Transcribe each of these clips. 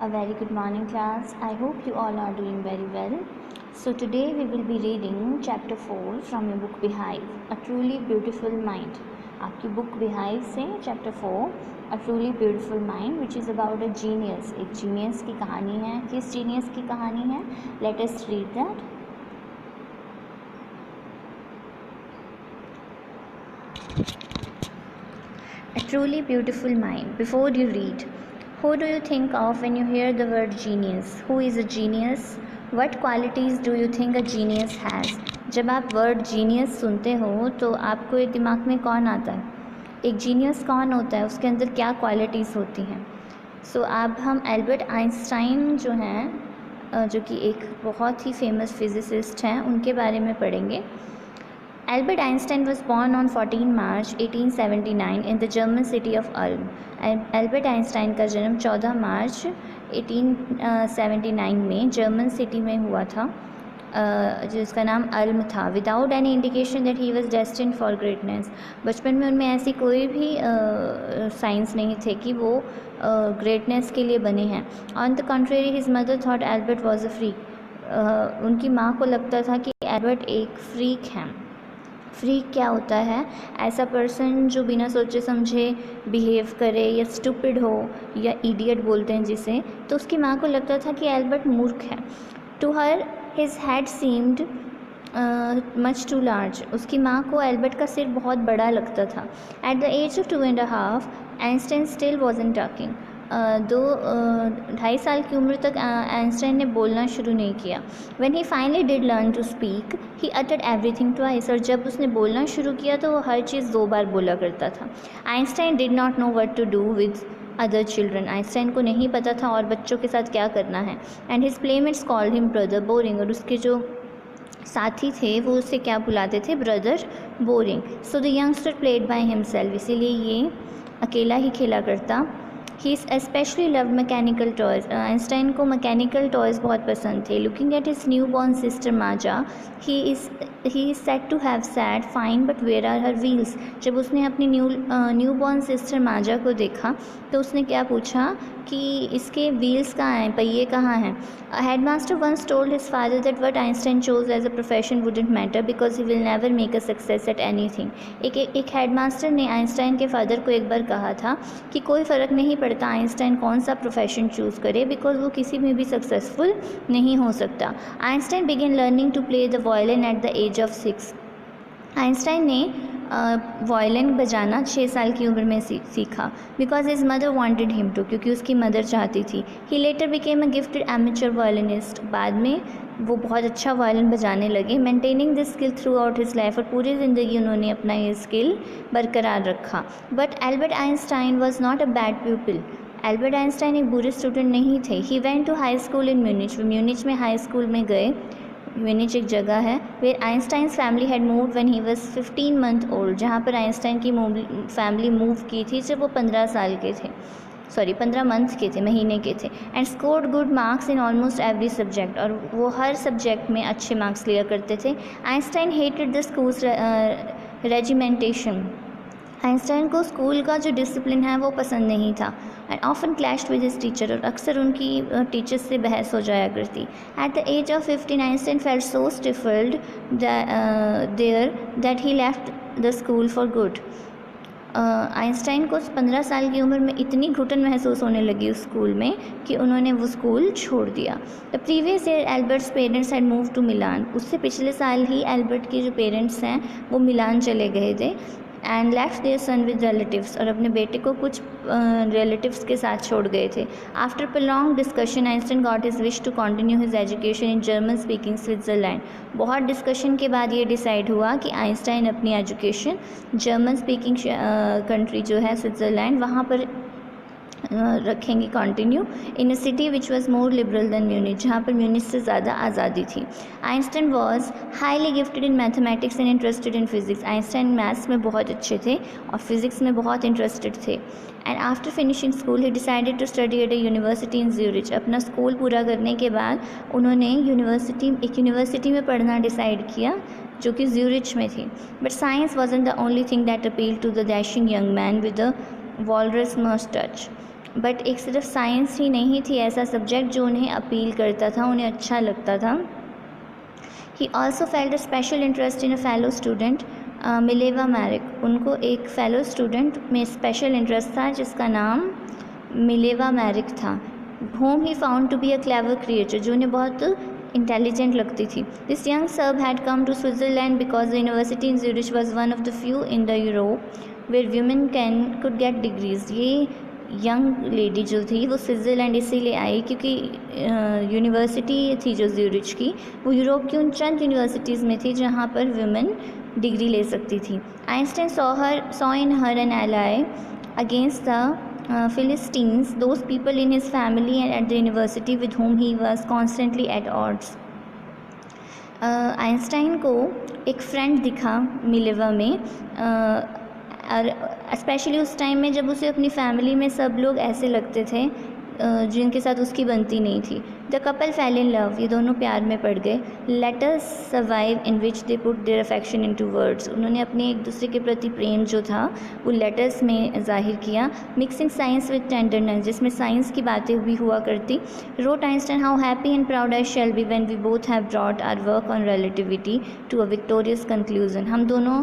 A very good morning, class. I hope you all are doing very well. So, today we will be reading chapter 4 from your book Beehive, A Truly Beautiful Mind. आपकी book Beehive से chapter 4, A Truly Beautiful Mind, which is about a genius. एक genius की कहानी है. किस genius की कहानी है? Let us read that. A truly beautiful mind. Before you read, who do you think of when you hear the word genius? Who is a genius? What qualities do you think a genius has? जब आप word genius सुनते हो तो आपको दिमाग में कौन आता है? एक genius कौन होता है? उसके अंदर क्या qualities होती हैं? अब हम एल्बर्ट आइंस्टाइन जो हैं जो कि एक बहुत ही फेमस फिज़िसिस्ट हैं उनके बारे में पढ़ेंगे. Albert Einstein was born on 14 March 1879 in the German city of Ulm. Albert Einstein का जन्म 14 मार्च 1879 में जर्मन सिटी में हुआ था जिसका नाम अल्म था. Without any indication that he was destined for greatness. बचपन में उनमें ऐसी कोई भी साइंस नहीं थे कि वो ग्रेटनेस के लिए बने हैं. On the contrary his mother thought Albert was a freak. उनकी माँ को लगता था कि एल्बर्ट एक फ्रीक हैं. फ्रीक क्या होता है? ऐसा पर्सन जो बिना सोचे समझे बिहेव करे या स्टूपिड हो या इडियट बोलते हैं जिसे. तो उसकी माँ को लगता था कि एल्बर्ट मूर्ख है. To her his head seemed much too large. उसकी माँ को एल्बर्ट का सिर बहुत बड़ा लगता था. At the age of 2.5 Einstein still wasn't talking. 2.5 साल की उम्र तक आइंस्टाइन ने बोलना शुरू नहीं किया. When he finally did learn to speak he uttered everything twice. और जब उसने बोलना शुरू किया तो वो हर चीज़ 2 बार बोला करता था. Einstein did not know what to do with other children. Einstein को नहीं पता था और बच्चों के साथ क्या करना है. And his playmates called him brother boring. और उसके जो साथी थे वो उससे क्या बुलाते थे? Brother boring. So the youngster played by himself. इसीलिए ये अकेला ही खेला करता. He specially love mechanical toys. Einstein को मैकेनिकल टॉयज़ बहुत पसंद थे. Looking at his new born sister Maja he is said to have said fine but where are her wheels. जब उसने अपनी न्यू बॉर्न सिस्टर माजा को देखा तो उसने क्या पूछा कि इसके व्हील्स कहाँ हैं, पहिए कहाँ हैं. Headmaster once told his father that what Einstein chose as a profession wouldn't matter because he will never make a success at anything. एक हेड मास्टर ने आइंस्टाइन के फादर को एक बार कहा था कि कोई फ़र्क नहीं पड़ता आइंस्टाइन कौन सा प्रोफेशन चूज़ करे बिकॉज वो किसी में भी सक्सेसफुल नहीं हो सकता. Einstein began learning to play the violin at the age of 6. Einstein ने वायलिन बजाना 6 साल की उम्र में सीखा because his mother wanted him to. क्योंकि उसकी मदर चाहती थी. He later became a gifted amateur violinist. बाद में वो बहुत अच्छा वायलिन बजाने लगे. Maintaining this skill throughout his life. और पूरी ज़िंदगी उन्होंने अपना ये स्किल बरकरार रखा. But Albert Einstein was not a bad people. Albert Einstein एक बुरे स्टूडेंट नहीं थे. He went to high school in Munich. वो म्यूनिच में हाई स्कूल में गए. म्यूनिच एक जगह है where Einstein's family had moved when he was 15 month old. जहाँ पर आइंस्टाइन की फैमिली मूव की थी जब वो 15 साल के थे. 15 मंथ के थे, महीने के थे. And scored good marks in almost every subject. और वो हर सब्जेक्ट में अच्छे मार्क्स लिया करते थे. Einstein hated the school's regimentation. Einstein को स्कूल का जो डिसिप्लिन है वो पसंद नहीं था. And often clashed with his teacher. और अक्सर उनकी टीचर्स से बहस हो जाया करती. At the age of 15 Einstein felt so stifled there that he left the school for good. Einstein को 15 साल की उम्र में इतनी घुटन महसूस होने लगी उस स्कूल में कि उन्होंने वो स्कूल छोड़ दिया. The previous year Albert's parents had move to Milan. उससे पिछले साल ही एल्बर्ट के जो पेरेंट्स हैं वो मिलान चले गए थे. And left their son with relatives. और अपने बेटे को कुछ रिलेटिव्स के साथ छोड़ गए थे. After prolong discussion Einstein got his wish to continue his education in German speaking Switzerland. बहुत डिस्कशन के बाद ये डिसाइड हुआ कि आइंस्टाइन अपनी एजुकेशन जर्मन स्पीकिंग कंट्री जो है स्विट्ज़रलैंड वहाँ पर रखेंगे continue in a city which was more liberal than Munich. जहाँ पर म्यूनिच से ज़्यादा आज़ादी थी. Einstein was highly gifted in mathematics and interested in physics. Einstein maths में बहुत अच्छे थे और फिज़िक्स में बहुत इंटरेस्टेड थे. And after finishing school he decided to study at a university in Zurich. अपना स्कूल पूरा करने के बाद उन्होंने एक यूनिवर्सिटी में पढ़ना डिसाइड किया जो कि ज्यूरिच में थी. But science wasn't the only thing that appeal to the dashing young man with the walrus moustache. But एक सिर्फ साइंस ही नहीं थी ऐसा सब्जेक्ट जो उन्हें अपील करता था, उन्हें अच्छा लगता था। He also felt a special interest in a fellow student Mileva Maric. उनको एक फेलो स्टूडेंट में स्पेशल इंटरेस्ट था जिसका नाम मिलेवा मैरिक था। Whom he found to be a clever creature, जो उन्हें बहुत इंटेलिजेंट लगती थी। This young Serb had come to Switzerland because the university in Zurich was one of the few in the Europe where women could get degrees. ये young lady जो थी वो Switzerland इसीलिए आई क्योंकि यूनिवर्सिटी थी जो ज़्यूरिच की, वो यूरोप की उन चंद यूनिवर्सिटीज़ में थी जहाँ पर वुमेन डिग्री ले सकती थी। Einstein saw in her N ally against the Philistines, those people in his family and at the university with whom he was constantly at odds. Einstein को एक फ्रेंड दिखा मिलेवा में, और स्पेशली उस time में जब उसे अपनी फैमिली में सब लोग ऐसे लगते थे जिनके साथ उसकी बनती नहीं थी। The couple fell in love, ये दोनों प्यार में पड़ गए। Letters survive in which they put their affection into words, उन्होंने अपने एक दूसरे के प्रति प्रेम जो था वो लेटर्स में जाहिर किया। मिक्सिंग साइंस विद टेंडरनेस, जिसमें साइंस की बातें भी हुआ करती। Wrote Einstein, how happy and proud I shall be when we both have brought our work on relativity to a victorious conclusion. हम दोनों,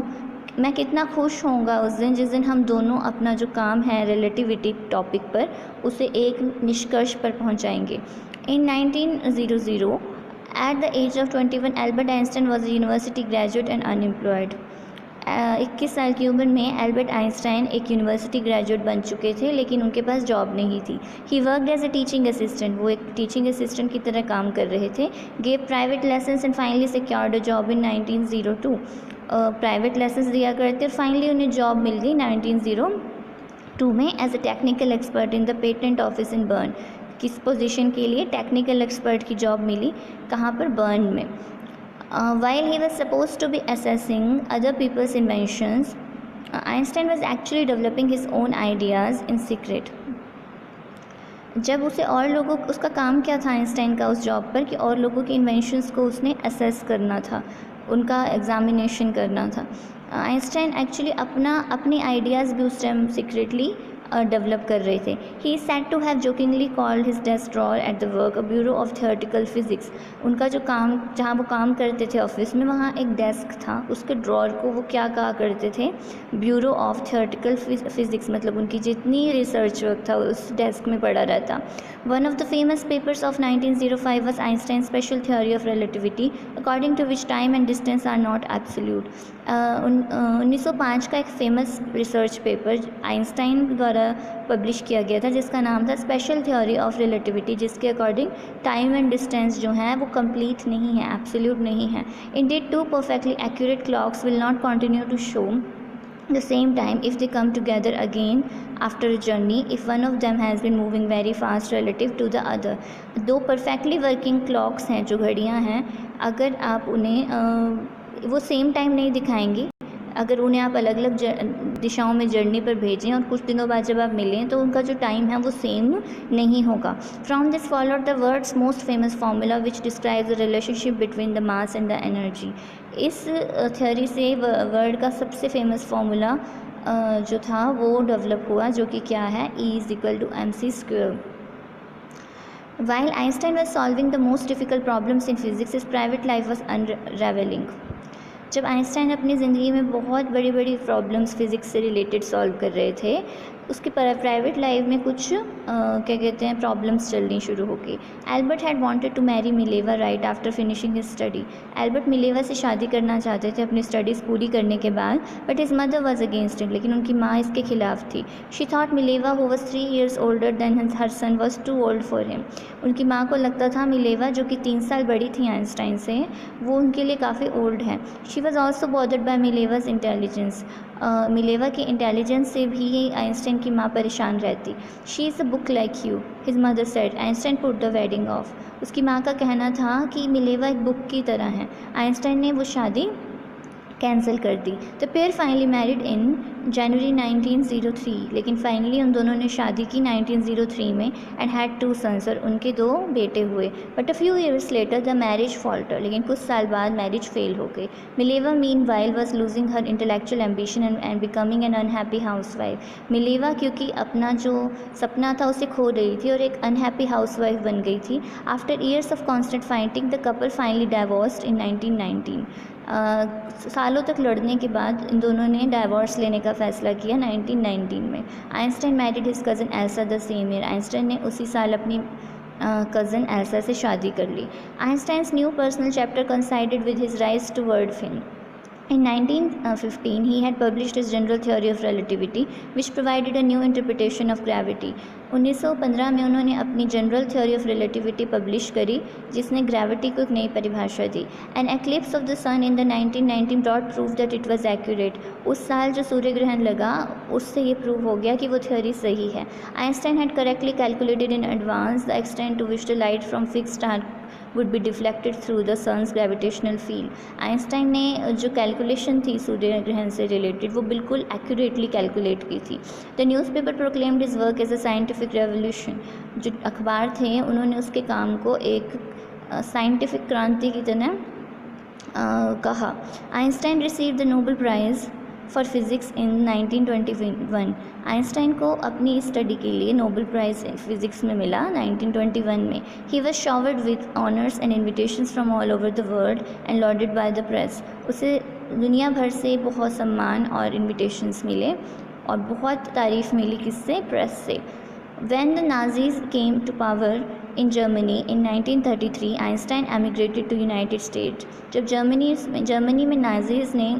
मैं कितना खुश होऊंगा उस दिन जिस दिन हम दोनों अपना जो काम है रिलेटिविटी टॉपिक पर उसे एक निष्कर्ष पर पहुंचाएंगे। In 1900 at the age of 21 Albert Einstein was a university graduate and unemployed. 21 साल की उम्र में एल्बर्ट आइंस्टाइन एक यूनिवर्सिटी ग्रेजुएट बन चुके थे लेकिन उनके पास जॉब नहीं थी। He worked as a teaching assistant, वो एक टीचिंग असिस्टेंट की तरह काम कर रहे थे। Gave private lessons and finally secured a job in 1902। Private lessons दिया करते और फाइनली उन्हें जॉब मिल गई 1902 में as a technical expert in the patent office in Bern. किस पोजीशन के लिए? टेक्निकल एक्सपर्ट की जॉब मिली, कहाँ पर? बर्न में। While he was supposed to be assessing other people's inventions, Einstein was actually developing his own ideas in secret. जब उसे और लोगों, उसका काम क्या था आइंस्टाइन का उस जॉब पर कि और लोगों के इन्वेंशंस को उसने असेस करना था, उनका एग्जामिनेशन करना था। आइंस्टाइन एक्चुअली अपने आइडियाज़ भी उस टाइम सीक्रेटली डेवलप कर रहे थे। He is said to have jokingly called his desk drawer at the work a bureau of theoretical physics. उनका जो काम, जहाँ वो काम करते थे ऑफिस में, वहाँ एक डेस्क था, उसके ड्रॉर को वो क्या कहा करते थे? ब्यूरो ऑफ थियोरेटिकल फिजिक्स, मतलब उनकी जितनी रिसर्च वर्क था उस डेस्क में पड़ा रहता। One of the famous papers of 1905 was Einstein's special theory of relativity, according to which time and distance are not absolute. 1905 का एक फेमस रिसर्च पेपर आइंस्टाइन द्वारा पब्लिश किया गया था जिसका नाम था स्पेशल थ्योरी ऑफ रिलेटिविटी, जिसके अकॉर्डिंग टाइम एंड डिस्टेंस जो है वो कंप्लीट नहीं है, एब्सोल्यूट नहीं है। Indeed two perfectly accurate clocks will not continue to show the same time if they come together again after a journey if one of them has been moving very fast relative to the other। दो perfectly working clocks हैं जो घड़ियाँ हैं, अगर आप उन्हें वो same time नहीं दिखाएंगी, अगर उन्हें आप अलग अलग दिशाओं में जर्नी पर भेजें और कुछ दिनों बाद जब आप मिलें तो उनका जो टाइम है वो सेम नहीं होगा। From this followed the words most famous formula which describes the relationship between the mass and the energy. इस थ्योरी से वर्ड का सबसे फेमस फार्मूला जो था वो डेवलप हुआ, जो कि क्या है? E=mc²। While Einstein was solving the most difficult problems in physics, his private life was unraveling। जब आइंस्टाइन अपनी ज़िंदगी में बहुत बड़ी बड़ी प्रॉब्लम्स फिज़िक्स से रिलेटेड सॉल्व कर रहे थे, उसकी प्राइवेट लाइफ में कुछ क्या कहते हैं प्रॉब्लम्स चलनी शुरू हो गई। Albert had wanted to marry Mileva right after finishing his study. Albert Mileva से शादी करना चाहते थे अपनी स्टडीज़ पूरी करने के बाद, but his mother was against it, लेकिन उनकी माँ इसके खिलाफ थी। She thought Mileva who was 3 years older than her son was too old for him. उनकी माँ को लगता था मिलेवा, जो कि 3 साल बड़ी थी आइंस्टाइन से, वो उनके लिए काफ़ी ओल्ड है। She was also bothered by Mileva's intelligence. मिलेवा के इंटेलिजेंस से भी आइंस्टाइन की माँ परेशान रहती। She is a book like you, his mother said. Einstein put the wedding off. उसकी माँ का कहना था कि मिलेवा एक बुक की तरह है। आइंस्टाइन ने वो शादी कैंसिल कर दी। The pair finally married in January 1903, लेकिन फाइनली उन दोनों ने शादी की 1903 में एंड हैड 2 सन्स, और उनके 2 बेटे हुए. But a few years later the marriage falter, लेकिन कुछ साल बाद मैरिज फेल हो गई. Mileva mean while was losing her intellectual ambition and becoming an unhappy house wife. Mileva क्योंकि अपना जो सपना था उसे खो रही थी और एक अनहैप्पी हाउस वाइफ बन गई थी. After years of constant fighting the couple finally divorced in 1919. सालों तक लड़ने के बाद इन दोनों ने डाइवोर्स लेने का फ़ैसला किया 1919 में. Einstein married his cousin Elsa the same year. Einstein ने उसी साल अपनी कज़न एल्सा से शादी कर ली. Einstein's new personal chapter coincided with his rise to world fame. In 1915, he had published his general theory of relativity, which provided a new interpretation of gravity. 1915 में उन्होंने अपनी general theory of relativity publish करी, जिसने gravity को एक नई परिभाषा दी. An eclipse of the sun in the 1919 brought proof that it was accurate. उस साल जो सूर्य ग्रहण लगा उससे ये प्रूव हो गया कि वो थ्योरी सही है. Einstein had correctly calculated in advance the extent to which the light from fixed star would be deflected through the sun's gravitational field. Einstein ने जो कैलकुलेशन थी सूर्य ग्रहण से रिलेटेड वो बिल्कुल एक्यूरेटली कैलकुलेट की थी. The newspaper proclaimed his work as a scientific revolution. जो अखबार थे उन्होंने उसके काम को एक साइंटिफिक क्रांति की तरह कहा. Einstein received the Nobel prize for physics in 1921. Einstein को अपनी स्टडी के लिए नोबेल प्राइज़ फिज़िक्स में मिला 1921 में. He was showered with honours and invitations from all over the world and lauded by the press. उसे दुनिया भर से बहुत सम्मान और इन्विटेशंस मिले और बहुत तारीफ़ मिली. किससे? प्रेस से. When the Nazis came to power in Germany in 1933, Einstein emigrated to United States. जब जर्मनी में नाजीज़ ने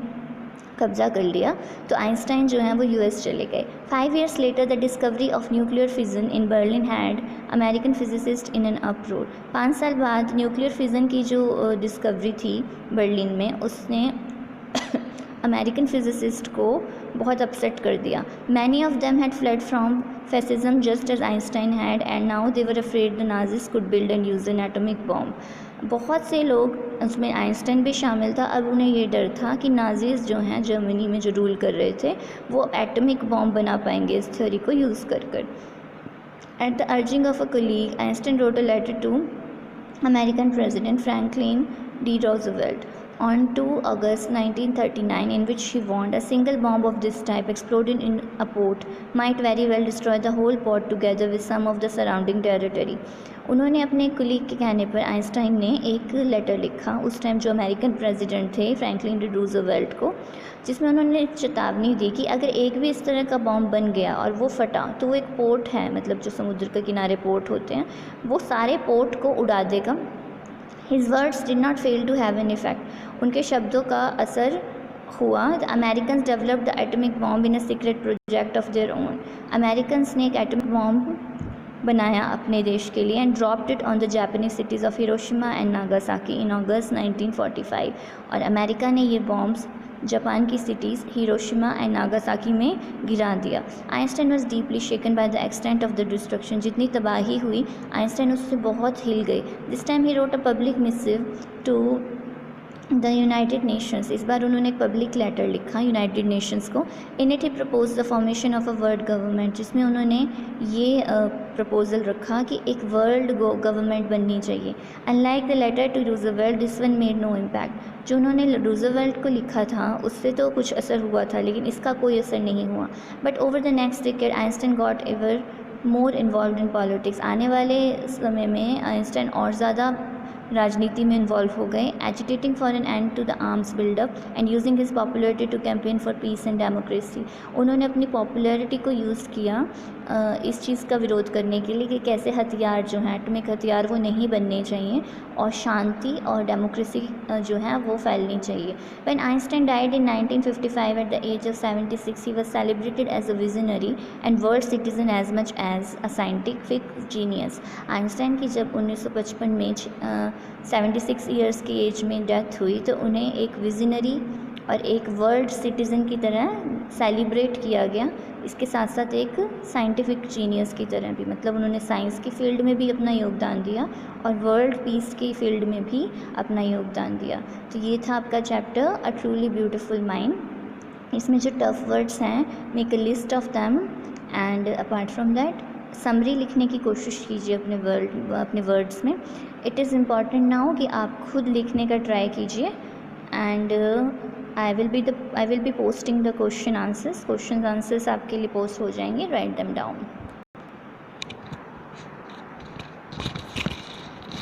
कब्ज़ा कर लिया तो आइंस्टाइन जो हैं वो यूएस चले गए. 5 years later the discovery of nuclear fission in Berlin had American physicist in an अप्रोर. 5 साल बाद न्यूक्लियर फिजन की जो डिस्कवरी थी बर्लिन में उसने अमेरिकन फिजिसिस्ट को बहुत अपसेट कर दिया. Many of them had fled from fascism just as Einstein had, and now they were afraid the Nazis could build and use an atomic bomb. बहुत से लोग, उसमें आइंस्टाइन भी शामिल था, अब उन्हें ये डर था कि नाजीज़ जो हैं जर्मनी में जो रूल कर रहे थे वो एटॉमिक बॉम्ब बना पाएंगे इस थ्योरी को यूज़ कर कर. At the urging of a colleague Einstein wrote a letter to American president Franklin D Roosevelt on 2 August 1939, in which he warned a single bomb of this type exploded in a port might very well destroy the whole port together with some of the surrounding territory. उन्होंने अपने colleague के कहने पर Einstein ने एक letter लिखा उस time जो अमेरिकन प्रेसिडेंट थे फ्रैंकलिन डी रूजवेल्ट को, जिसमें उन्होंने चेतावनी दी कि अगर एक भी इस तरह का बॉम्ब बन गया और वो फटा तो वो एक पोर्ट है, मतलब जो समुद्र के किनारे पोर्ट होते हैं, वो सारे पोर्ट को उड़ा देगा. His words did not fail to have an effect. उनके शब्दों का असर हुआ. The Americans developed the atomic bomb in a secret project of their own. Americans ने एक एटॉमिक बॉम्ब बनाया अपने देश के लिए and dropped it on the Japanese cities of Hiroshima and Nagasaki in August 1945. और अमेरिका ने ये बॉम्ब्स जापान की सिटीज़ हिरोशिमा एंड नागासाकी में गिरा दिया. Einstein was deeply shaken by the extent of the destruction. जितनी तबाही हुई आइंस्टाइन उससे बहुत हिल गए. This time he wrote a public missive to the United Nations. इस बार उन्होंने एक पब्लिक लेटर लिखा यूनाइटेड नेशंस को. In it he propose the formation of a world government, जिसमें उन्होंने ये प्रपोज़ल रखा कि एक वर्ल्ड गवर्नमेंट बननी चाहिए. Unlike the letter to Roosevelt this one made no impact. जो उन्होंने रूजवेल्ट को लिखा था उससे तो कुछ असर हुआ था लेकिन इसका कोई असर नहीं हुआ. But over the next decade Einstein got ever more involve in politics. आने वाले समय में आइंस्टाइन और ज़्यादा राजनीति में इन्वॉल्व हो गए. Agitating for an end to the arms buildup and using his popularity to campaign for peace and democracy. उन्होंने अपनी पॉपुलरिटी को यूज़ किया इस चीज़ का विरोध करने के लिए कि कैसे हथियार जो हैं एटॉमिक हथियार वो नहीं बनने चाहिए और शांति और डेमोक्रेसी जो है वो फैलनी चाहिए. When Einstein died in 1955 at the age of 76 he was celebrated as a visionary and world citizen as much as a scientific genius. Einstein की जब 1955 में 76 ईयर्स की एज में डेथ हुई तो उन्हें एक विजनरी और एक वर्ल्ड सिटीज़न की तरह सेलिब्रेट किया गया. इसके साथ साथ एक साइंटिफिक जीनियस की तरह भी, मतलब उन्होंने साइंस की फील्ड में भी अपना योगदान दिया और वर्ल्ड पीस की फील्ड में भी अपना योगदान दिया. तो ये था आपका chapter a truly beautiful mind. इसमें जो टफ वर्ड्स हैं, make a list of them and apart from that summary लिखने की कोशिश कीजिए अपने वर्ड्स में. इट इज़ इम्पॉर्टेंट नाउ कि आप खुद लिखने का ट्राई कीजिए. And I will be posting the question answers आपके लिए पोस्ट हो जाएंगे. Write them down.